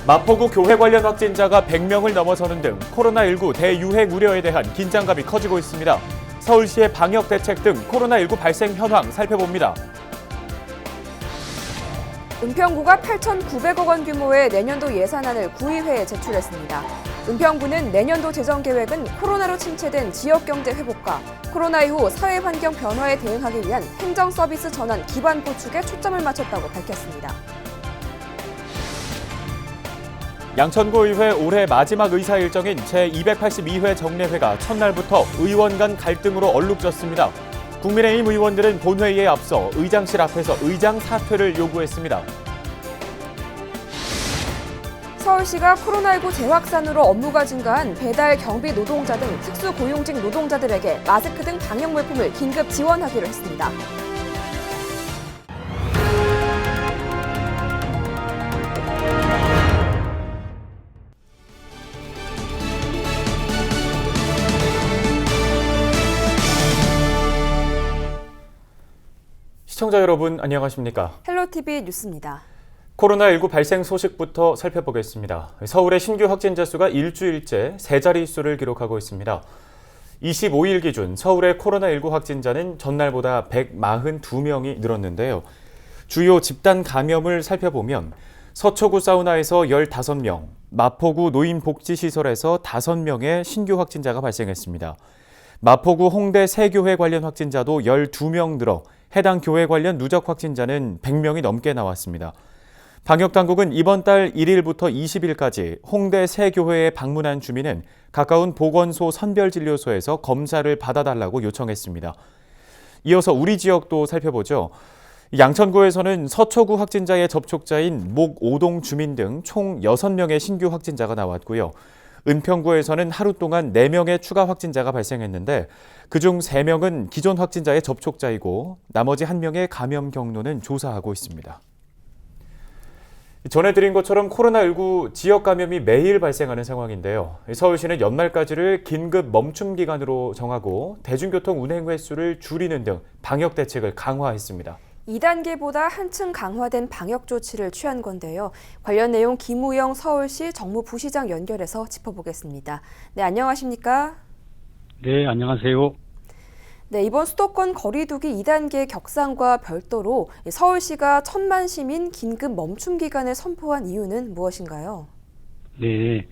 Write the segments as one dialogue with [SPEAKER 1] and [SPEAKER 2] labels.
[SPEAKER 1] 마포구 교회 관련 확진자가 100명을 넘어서는 등 코로나19 대유행 우려에 대한 긴장감이 커지고 있습니다. 서울시의 방역 대책 등 코로나19 발생 현황 살펴봅니다.
[SPEAKER 2] 은평구가 8,900억 원 규모의 내년도 예산안을 구의회에 제출했습니다. 은평구는 내년도 재정 계획은 코로나로 침체된 지역 경제 회복과 코로나 이후 사회 환경 변화에 대응하기 위한 행정 서비스 전환 기반 구축에 초점을 맞췄다고 밝혔습니다.
[SPEAKER 1] 양천구의회 올해 마지막 의사 일정인 제282회 정례회가 첫날부터 의원 간 갈등으로 얼룩졌습니다. 국민의힘 의원들은 본회의에 앞서 의장실 앞에서 의장 사퇴를 요구했습니다.
[SPEAKER 2] 서울시가 코로나19 재확산으로 업무가 증가한 배달, 경비 노동자 등 특수고용직 노동자들에게 마스크 등 방역 물품을 긴급 지원하기로 했습니다.
[SPEAKER 1] 시청자 여러분 안녕하십니까?
[SPEAKER 2] 헬로티비 뉴스입니다.
[SPEAKER 1] 코로나19 발생 소식부터 살펴보겠습니다. 서울의 신규 확진자 수가 일주일째 세 자릿수를 기록하고 있습니다. 25일 기준 서울의 코로나19 확진자는 전날보다 142명이 늘었는데요. 주요 집단 감염을 살펴보면 서초구 사우나에서 15명, 마포구 노인복지시설에서 5명의 신규 확진자가 발생했습니다. 마포구 홍대 세교회 관련 확진자도 12명 늘어 해당 교회 관련 누적 확진자는 100명이 넘게 나왔습니다. 방역당국은 이번 달 1일부터 20일까지 홍대 세교회에 방문한 주민은 가까운 보건소 선별진료소에서 검사를 받아달라고 요청했습니다. 이어서 우리 지역도 살펴보죠. 양천구에서는 서초구 확진자의 접촉자인 목 5동 주민 등 총 6명의 신규 확진자가 나왔고요. 은평구에서는 하루 동안 4명의 추가 확진자가 발생했는데 그중 3명은 기존 확진자의 접촉자이고 나머지 1명의 감염 경로는 조사하고 있습니다. 전해드린 것처럼 코로나19 지역 감염이 매일 발생하는 상황인데요. 서울시는 연말까지를 긴급 멈춤 기간으로 정하고 대중교통 운행 횟수를 줄이는 등 방역 대책을 강화했습니다.
[SPEAKER 2] 2단계보다 한층 강화된 방역 조치를 취한 건데요. 관련 내용 김우영 서울시 정무부시장 연결해서 짚어보겠습니다. 네, 안녕하십니까?
[SPEAKER 3] 네, 안녕하세요.
[SPEAKER 2] 네, 이번 수도권 거리두기 2단계 격상과 별도로 서울시가 1,000만 시민 긴급 멈춤 기간을 선포한 이유는 무엇인가요?
[SPEAKER 3] 네,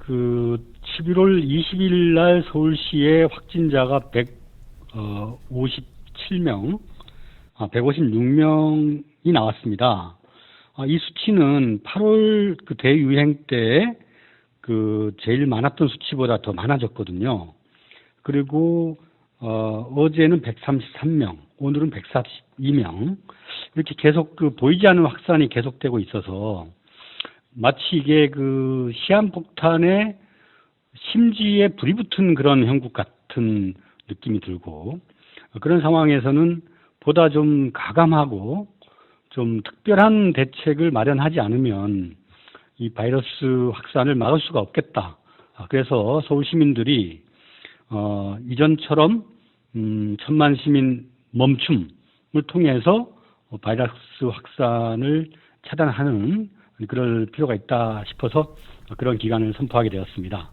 [SPEAKER 3] 11월 20일 날 서울시의 확진자가 157명, 156명이 나왔습니다. 이 수치는 8월 대유행 때 제일 많았던 수치보다 더 많아졌거든요. 그리고 어제는 133명, 오늘은 142명, 이렇게 계속 보이지 않는 확산이 계속되고 있어서 마치 이게 시한폭탄에 심지에 불이 붙은 그런 형국 같은 느낌이 들고 그런 상황에서는 보다 좀 가감하고 좀 특별한 대책을 마련하지 않으면 이 바이러스 확산을 막을 수가 없겠다. 그래서 서울 시민들이 이전처럼 1,000만 시민 멈춤을 통해서 바이러스 확산을 차단하는 그럴 필요가 있다 싶어서 그런 기간을 선포하게 되었습니다.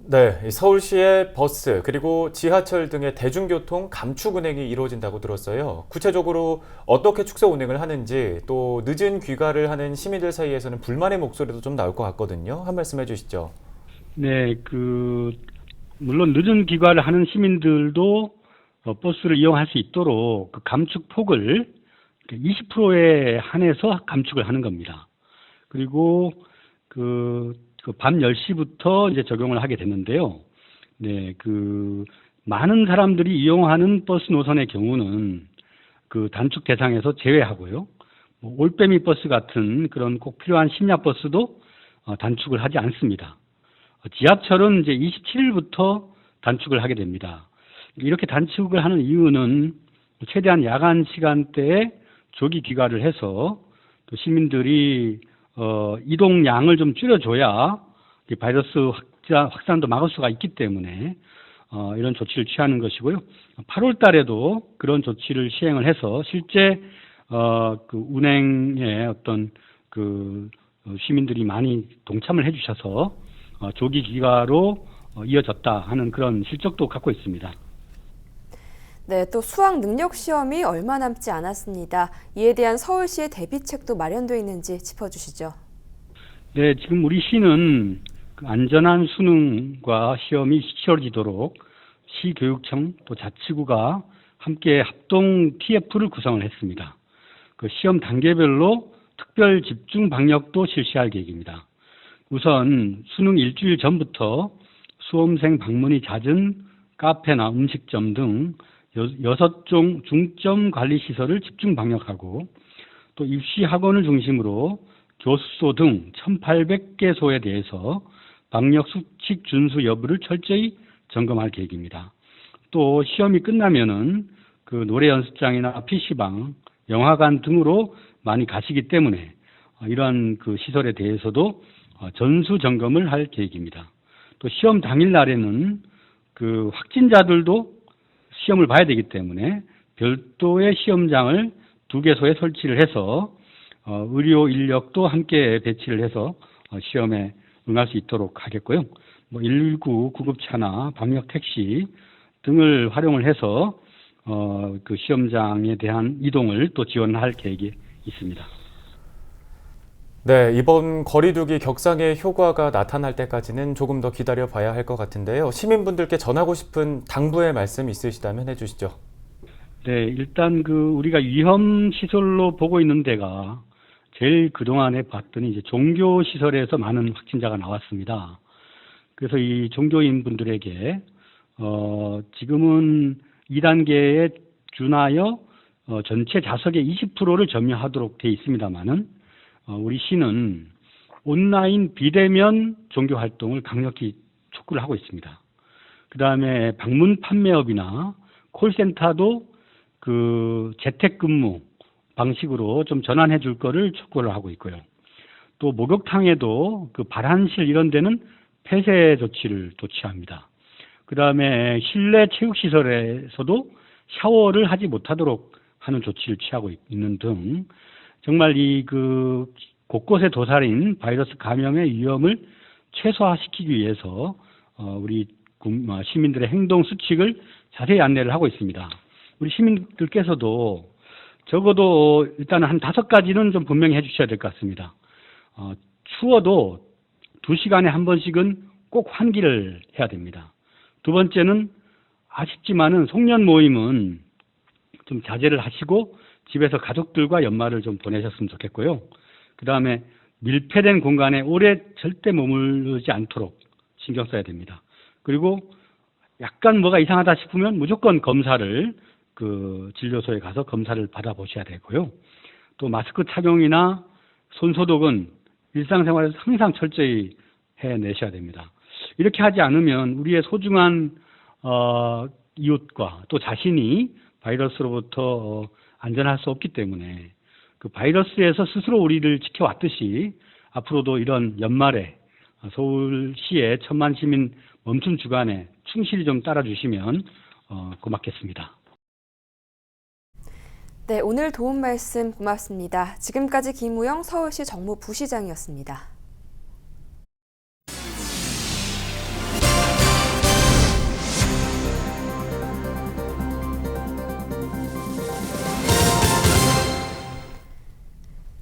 [SPEAKER 1] 네, 서울시의 버스 그리고 지하철 등의 대중교통 감축 운행이 이루어진다고 들었어요. 구체적으로 어떻게 축소 운행을 하는지 또 늦은 귀가를 하는 시민들 사이에서는 불만의 목소리도 좀 나올 것 같거든요. 한 말씀 해주시죠.
[SPEAKER 3] 네, 물론 늦은 귀가를 하는 시민들도 버스를 이용할 수 있도록 감축 폭을 20%에 한해서 감축을 하는 겁니다. 그리고 밤 10시부터 이제 적용을 하게 됐는데요. 네, 많은 사람들이 이용하는 버스 노선의 경우는 단축 대상에서 제외하고요. 올빼미 버스 같은 그런 꼭 필요한 심야 버스도 단축을 하지 않습니다. 지하철은 이제 27일부터 단축을 하게 됩니다. 이렇게 단축을 하는 이유는 최대한 야간 시간대에 조기 귀가를 해서 또 시민들이 이동량을 좀 줄여줘야 바이러스 확산도 막을 수가 있기 때문에 이런 조치를 취하는 것이고요. 8월 달에도 그런 조치를 시행을 해서 실제 운행의 어떤 시민들이 많이 동참을 해주셔서 조기 귀가로 이어졌다 하는 그런 실적도 갖고 있습니다.
[SPEAKER 2] 네, 또 수학 능력 시험이 얼마 남지 않았습니다. 이에 대한 서울시의 대비책도 마련되어 있는지 짚어주시죠.
[SPEAKER 3] 네, 지금 우리 시는 그 안전한 수능과 시험이 치러지도록 시교육청 또 자치구가 함께 합동 TF를 구성을 했습니다. 그 시험 단계별로 특별 집중 방역도 실시할 계획입니다. 우선 수능 일주일 전부터 수험생 방문이 잦은 카페나 음식점 등 6종 중점 관리 시설을 집중 방역하고 또 입시 학원을 중심으로 교습소 등 1,800개소에 대해서 방역 수칙 준수 여부를 철저히 점검할 계획입니다. 또 시험이 끝나면은 그 노래 연습장이나 PC방, 영화관 등으로 많이 가시기 때문에 이러한 그 시설에 대해서도 전수 점검을 할 계획입니다. 또 시험 당일 날에는 그 확진자들도 시험을 봐야 되기 때문에 별도의 시험장을 2개소에 설치를 해서 의료 인력도 함께 배치를 해서 시험에 응할 수 있도록 하겠고요. 119 구급차나 방역 택시 등을 활용을 해서 그 시험장에 대한 이동을 또 지원할 계획이 있습니다.
[SPEAKER 1] 네, 이번 거리두기 격상의 효과가 나타날 때까지는 조금 더 기다려 봐야 할 것 같은데요. 시민분들께 전하고 싶은 당부의 말씀 있으시다면 해주시죠.
[SPEAKER 3] 네, 일단 우리가 위험 시설로 보고 있는 데가 제일 그동안에 봤더니 이제 종교 시설에서 많은 확진자가 나왔습니다. 그래서 이 종교인 분들에게 지금은 2단계에 준하여 전체 좌석의 20%를 점유하도록 돼 있습니다만은 우리 시는 온라인 비대면 종교 활동을 강력히 촉구를 하고 있습니다. 그 다음에 방문 판매업이나 콜센터도 그 재택근무 방식으로 좀 전환해 줄 거를 촉구를 하고 있고요. 또 목욕탕에도 그 발한실 이런 데는 폐쇄 조치를 또 취합니다. 그 다음에 실내 체육시설에서도 샤워를 하지 못하도록 하는 조치를 취하고 있는 등 정말 곳곳에 도사린 바이러스 감염의 위험을 최소화시키기 위해서 우리 시민들의 행동 수칙을 자세히 안내를 하고 있습니다. 우리 시민들께서도 적어도 일단 한 5가지는 좀 분명히 해주셔야 될 것 같습니다. 추워도 2시간에 한 번씩은 꼭 환기를 해야 됩니다. 두 번째는 아쉽지만은 송년 모임은 좀 자제를 하시고 집에서 가족들과 연말을 좀 보내셨으면 좋겠고요. 그 다음에 밀폐된 공간에 오래 절대 머무르지 않도록 신경 써야 됩니다. 그리고 약간 뭐가 이상하다 싶으면 무조건 검사를 진료소에 가서 검사를 받아보셔야 되고요. 또 마스크 착용이나 손소독은 일상생활에서 항상 철저히 해내셔야 됩니다. 이렇게 하지 않으면 우리의 소중한 이웃과 또 자신이 바이러스로부터 안전할 수 없기 때문에 그 바이러스에서 스스로 우리를 지켜왔듯이 앞으로도 이런 연말에 서울시의 천만 시민 멈춤 주간에 충실히 좀 따라주시면 고맙겠습니다.
[SPEAKER 2] 네, 오늘 도움 말씀 고맙습니다. 지금까지 김우영 서울시 정무부시장이었습니다.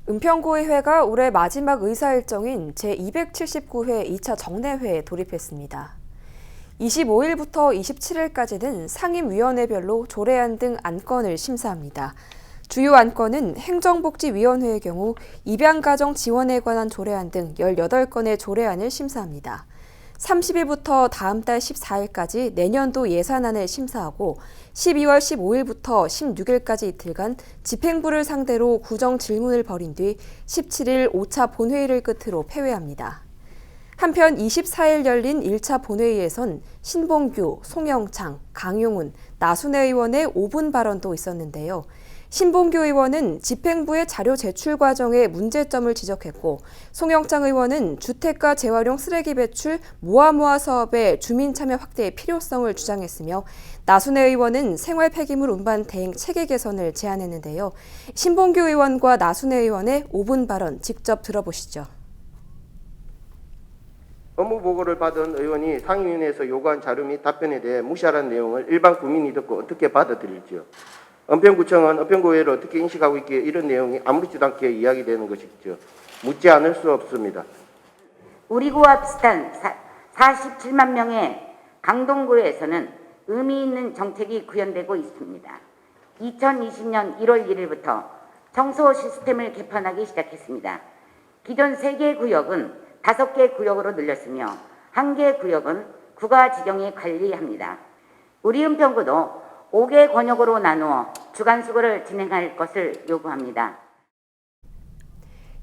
[SPEAKER 2] 은평구의회가 올해 마지막 의사일정인 제279회 2차 정례회에 돌입했습니다. 25일부터 27일까지는 상임위원회별로 조례안 등 안건을 심사합니다. 주요 안건은 행정복지위원회의 경우 입양가정 지원에 관한 조례안 등 18건의 조례안을 심사합니다. 30일부터 다음 달 14일까지 내년도 예산안을 심사하고 12월 15일부터 16일까지 이틀간 집행부를 상대로 구정 질문을 벌인 뒤 17일 5차 본회의를 끝으로 폐회합니다. 한편 24일 열린 1차 본회의에선 신봉규, 송영창, 강용훈, 나순애 의원의 5분 발언도 있었는데요. 신봉규 의원은 집행부의 자료 제출 과정에 문제점을 지적했고, 송영창 의원은 주택가 재활용 쓰레기 배출 모아모아 사업의 주민 참여 확대의 필요성을 주장했으며, 나순애 의원은 생활 폐기물 운반 대행 체계 개선을 제안했는데요. 신봉규 의원과 나순애 의원의 5분 발언 직접 들어보시죠.
[SPEAKER 4] 업무 보고를 받은 의원이 상임위원회에서 요구한 자료 및 답변에 대해 무시하라는 내용을 일반 국민이 듣고 어떻게 받아들일지요. 은평구청은 은평구의회를 어떻게 인식하고 있기에 이런 내용이 아무렇지도 않게 이야기되는 것이죠. 묻지 않을 수 없습니다.
[SPEAKER 5] 우리 구와 비슷한 47만 명의 강동구에서는 의미 있는 정책이 구현되고 있습니다. 2020년 1월 1일부터 청소 시스템을 개편하기 시작했습니다. 기존 3개 구역은 5개 구역으로 늘렸으며 1개 구역은 구가 지정이 관리합니다. 우리 은평구도 5개 권역으로 나누어 주간수거를 진행할 것을 요구합니다.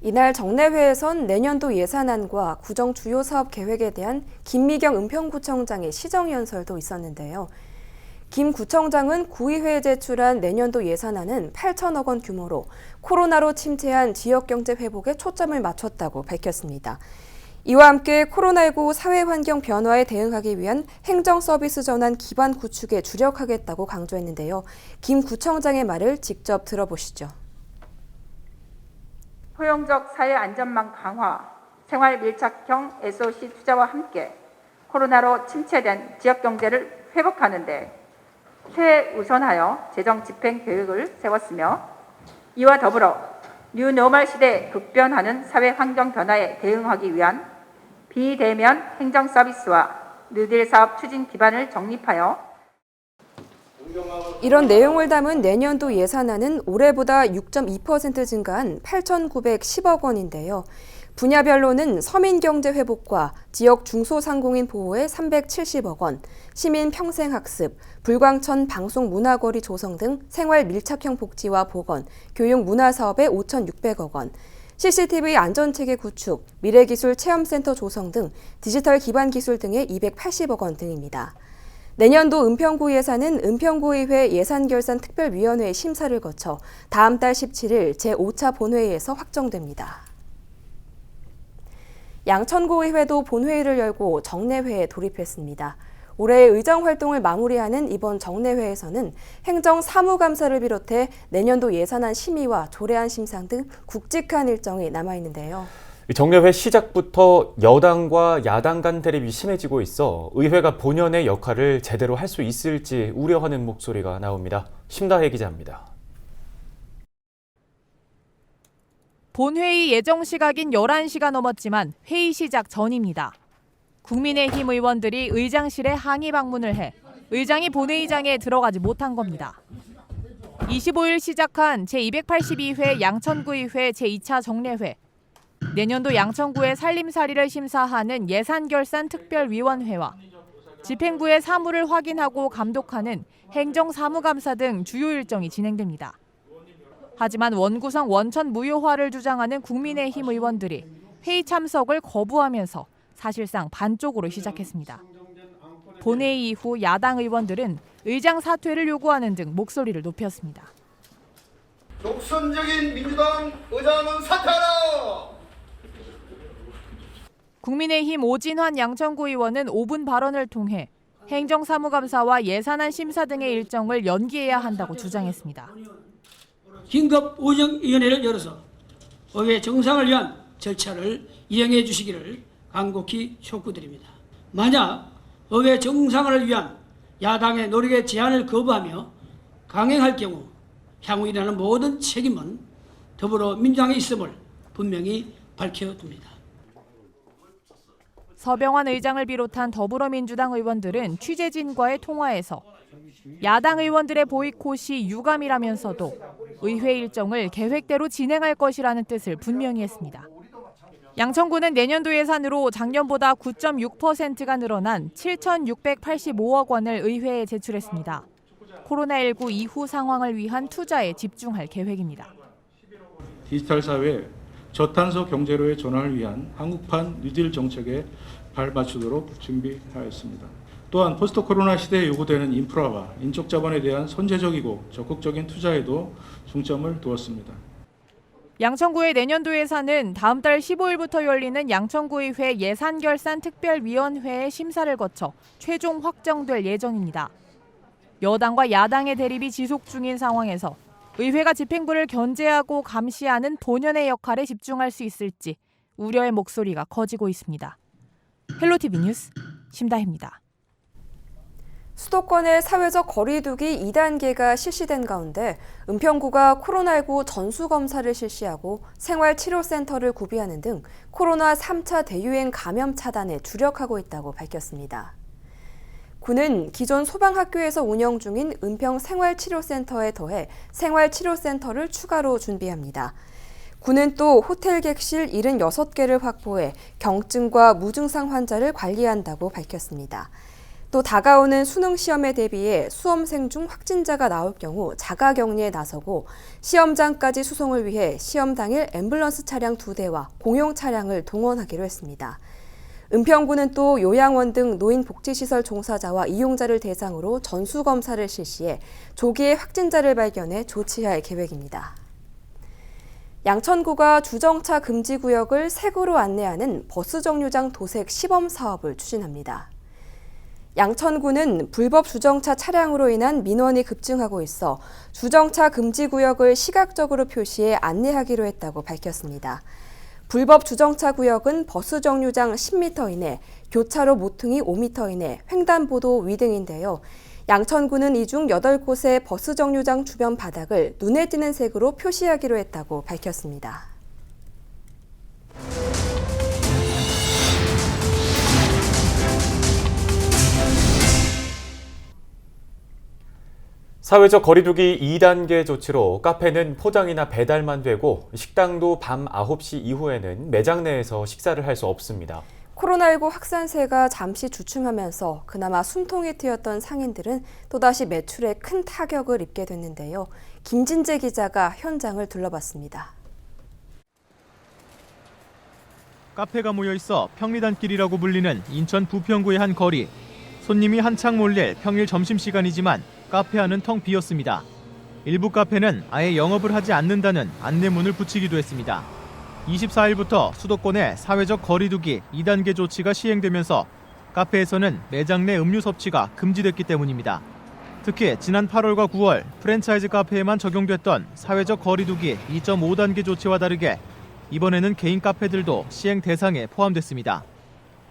[SPEAKER 2] 이날 정례회에선 내년도 예산안과 구정 주요 사업 계획에 대한 김미경 은평구청장의 시정연설도 있었는데요. 김 구청장은 구의회에 제출한 내년도 예산안은 8천억 원 규모로 코로나로 침체한 지역경제 회복에 초점을 맞췄다고 밝혔습니다. 이와 함께 코로나19 사회환경 변화에 대응하기 위한 행정서비스 전환 기반 구축에 주력하겠다고 강조했는데요. 김 구청장의 말을 직접 들어보시죠.
[SPEAKER 6] 포용적 사회 안전망 강화, 생활 밀착형 SOC 투자와 함께 코로나로 침체된 지역 경제를 회복하는 데 최우선하여 재정 집행 계획을 세웠으며, 이와 더불어 뉴노멀 시대에 급변하는 사회 환경 변화에 대응하기 위한 비대면 행정 서비스와 뉴딜 사업 추진 기반을 정립하여
[SPEAKER 2] 이런 내용을 담은 내년도 예산안은 올해보다 6.2% 증가한 8,910억 원인데요. 분야별로는 서민 경제 회복과 지역 중소상공인 보호에 370억 원, 시민 평생학습, 불광천 방송 문화거리 조성 등 생활 밀착형 복지와 보건, 교육 문화 사업에 5,600억 원, CCTV 안전체계 구축, 미래기술 체험센터 조성 등 디지털 기반 기술 등에 280억 원 등입니다. 내년도 은평구 예산은 은평구의회 예산결산특별위원회의 심사를 거쳐 다음 달 17일 제5차 본회의에서 확정됩니다. 양천구의회도 본회의를 열고 정례회에 돌입했습니다. 올해의 의정 활동을 마무리하는 이번 정례회에서는 행정사무감사를 비롯해 내년도 예산안 심의와 조례안 심상 등 굵직한 일정이 남아있는데요.
[SPEAKER 1] 정례회 시작부터 여당과 야당 간 대립이 심해지고 있어 의회가 본연의 역할을 제대로 할 수 있을지 우려하는 목소리가 나옵니다. 심다혜 기자입니다.
[SPEAKER 7] 본회의 예정 시각인 11시가 넘었지만 회의 시작 전입니다. 국민의힘 의원들이 의장실에 항의 방문을 해 의장이 본회의장에 들어가지 못한 겁니다. 25일 시작한 제282회 양천구의회 제2차 정례회. 내년도 양천구의 살림살이를 심사하는 예산결산특별위원회와 집행부의 사무를 확인하고 감독하는 행정사무감사 등 주요 일정이 진행됩니다. 하지만 원구성 원천 무효화를 주장하는 국민의힘 의원들이 회의 참석을 거부하면서 사실상 반쪽으로 시작했습니다. 본회의 이후 야당 의원들은 의장 사퇴를 요구하는 등 목소리를 높였습니다.
[SPEAKER 8] 독선적인 민주당 의장은 사퇴하라!
[SPEAKER 7] 국민의힘 오진환 양천구 의원은 5분 발언을 통해 행정사무감사와 예산안 심사 등의 일정을 연기해야 한다고 주장했습니다.
[SPEAKER 9] 긴급 의정위원회를 열어서 의회 정상을 위한 절차를 이행해 주시기를 간곡히 촉구드립니다. 만약 의회 정상화를 위한 야당의 노력의 제안을 거부하며 강행할 경우 향후 일어나는 모든 책임은 더불어민주당에 있음을 분명히 밝혀둡니다.
[SPEAKER 7] 서병환 의장을 비롯한 더불어민주당 의원들은 취재진과의 통화에서 야당 의원들의 보이콧이 유감이라면서도 의회 일정을 계획대로 진행할 것이라는 뜻을 분명히 했습니다. 양천구는 내년도 예산으로 작년보다 9.6%가 늘어난 7,685억 원을 의회에 제출했습니다. 코로나19 이후 상황을 위한 투자에 집중할 계획입니다.
[SPEAKER 10] 디지털 사회 저탄소 경제로의 전환을 위한 한국판 뉴딜 정책에 발맞추도록 준비하였습니다. 또한 포스트 코로나 시대에 요구되는 인프라와 인적 자본에 대한 선제적이고 적극적인 투자에도 중점을 두었습니다.
[SPEAKER 7] 양천구의 내년도 예산은 다음 달 15일부터 열리는 양천구의회 예산결산특별위원회의 심사를 거쳐 최종 확정될 예정입니다. 여당과 야당의 대립이 지속 중인 상황에서 의회가 집행부를 견제하고 감시하는 본연의 역할에 집중할 수 있을지 우려의 목소리가 커지고 있습니다. 헬로티비 뉴스 심다혜입니다.
[SPEAKER 2] 수도권의 사회적 거리 두기 2단계가 실시된 가운데 은평구가 코로나19 전수검사를 실시하고 생활치료센터를 구비하는 등 코로나 3차 대유행 감염 차단에 주력하고 있다고 밝혔습니다. 구는 기존 소방학교에서 운영 중인 은평 생활치료센터에 더해 생활치료센터를 추가로 준비합니다. 구는 또 호텔 객실 76개를 확보해 경증과 무증상 환자를 관리한다고 밝혔습니다. 또 다가오는 수능 시험에 대비해 수험생 중 확진자가 나올 경우 자가격리에 나서고 시험장까지 수송을 위해 시험 당일 앰뷸런스 차량 2대와 공용 차량을 동원하기로 했습니다. 은평구는 또 요양원 등 노인복지시설 종사자와 이용자를 대상으로 전수검사를 실시해 조기에 확진자를 발견해 조치할 계획입니다. 양천구가 주정차 금지구역을 색으로 안내하는 버스 정류장 도색 시범 사업을 추진합니다. 양천구는 불법 주정차 차량으로 인한 민원이 급증하고 있어 주정차 금지 구역을 시각적으로 표시해 안내하기로 했다고 밝혔습니다. 불법 주정차 구역은 버스 정류장 10m 이내, 교차로 모퉁이 5m 이내, 횡단보도 위 등인데요. 양천구는 이 중 8곳의 버스 정류장 주변 바닥을 눈에 띄는 색으로 표시하기로 했다고 밝혔습니다.
[SPEAKER 1] 사회적 거리두기 2단계 조치로 카페는 포장이나 배달만 되고 식당도 밤 9시 이후에는 매장 내에서 식사를 할 수 없습니다.
[SPEAKER 2] 코로나19 확산세가 잠시 주춤하면서 그나마 숨통이 트였던 상인들은 또다시 매출에 큰 타격을 입게 됐는데요. 김진재 기자가 현장을 둘러봤습니다.
[SPEAKER 11] 카페가 모여있어 평리단길이라고 불리는 인천 부평구의 한 거리. 손님이 한창 몰릴 평일 점심시간이지만 카페 안은 텅 비었습니다. 일부 카페는 아예 영업을 하지 않는다는 안내문을 붙이기도 했습니다. 24일부터 수도권의 사회적 거리두기 2단계 조치가 시행되면서 카페에서는 매장 내 음료 섭취가 금지됐기 때문입니다. 특히 지난 8월과 9월 프랜차이즈 카페에만 적용됐던 사회적 거리두기 2.5단계 조치와 다르게 이번에는 개인 카페들도 시행 대상에 포함됐습니다.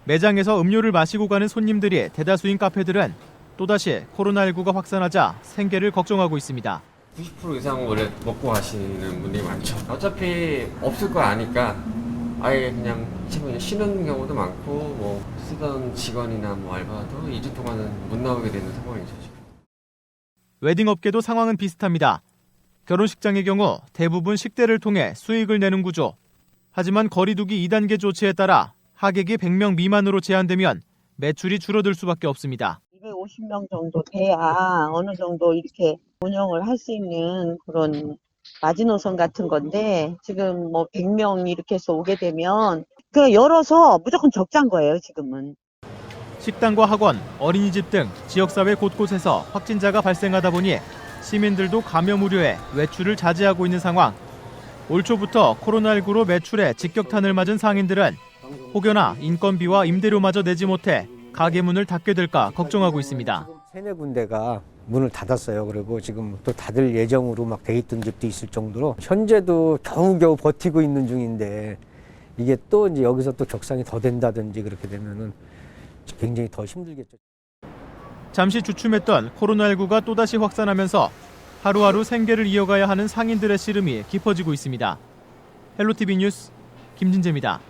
[SPEAKER 11] 매장에서 음료를 마시고 가는 손님들이 대다수인 카페들은 또다시 코로나19가 확산하자 생계를 걱정하고 있습니다.
[SPEAKER 12] 90% 이상 원래 먹고 가시는 분들이 많죠. 어차피 없을 거 아니까 아예 그냥 쉬는 경우도 많고 뭐 쓰던 직원이나 뭐 알바도 2주 동안은 못 나오게 되는 상황이죠.
[SPEAKER 11] 웨딩업계도 상황은 비슷합니다. 결혼식장의 경우 대부분 식대를 통해 수익을 내는 구조. 하지만 거리두기 2단계 조치에 따라 하객이 100명 미만으로 제한되면 매출이 줄어들 수밖에 없습니다.
[SPEAKER 13] 250명 정도 돼야 어느 정도 이렇게 운영을 할 수 있는 그런 마지노선 같은 건데 지금 뭐 100명 이렇게 해서 오게 되면 그 열어서 무조건 적자인 거예요, 지금은.
[SPEAKER 11] 식당과 학원, 어린이집 등 지역사회 곳곳에서 확진자가 발생하다 보니 시민들도 감염 우려에 외출을 자제하고 있는 상황. 올 초부터 코로나19로 매출에 직격탄을 맞은 상인들은 혹여나 인건비와 임대료마저 내지 못해 가게 문을 닫게 될까 걱정하고 있습니다.
[SPEAKER 14] 세네 군데가 문을 닫았어요. 그리고 지금 또 닫을 예정으로 막 돼 있던 집도 있을 정도로 현재도 겨우겨우 버티고 있는 중인데 이게 또 이제 여기서 또 격상이 더 된다든지 그렇게 되면은 굉장히 더 힘들겠죠.
[SPEAKER 11] 잠시 주춤했던 코로나19가 또다시 확산하면서 하루하루 생계를 이어가야 하는 상인들의 씨름이 깊어지고 있습니다. 헬로티비 뉴스 김진재입니다.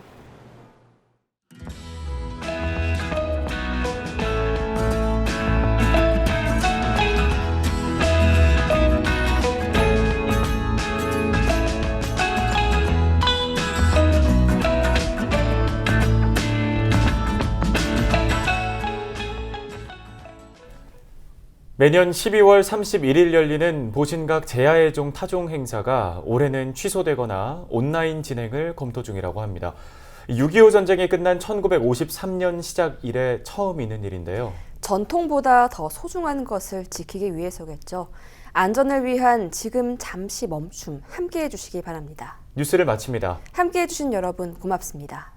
[SPEAKER 1] 매년 12월 31일 열리는 보신각 제야의종 타종 행사가 올해는 취소되거나 온라인 진행을 검토 중이라고 합니다. 6.25 전쟁이 끝난 1953년 시작 이래 처음 있는 일인데요.
[SPEAKER 2] 전통보다 더 소중한 것을 지키기 위해서겠죠. 안전을 위한 지금 잠시 멈춤 함께해 주시기 바랍니다.
[SPEAKER 1] 뉴스를 마칩니다.
[SPEAKER 2] 함께해 주신 여러분 고맙습니다.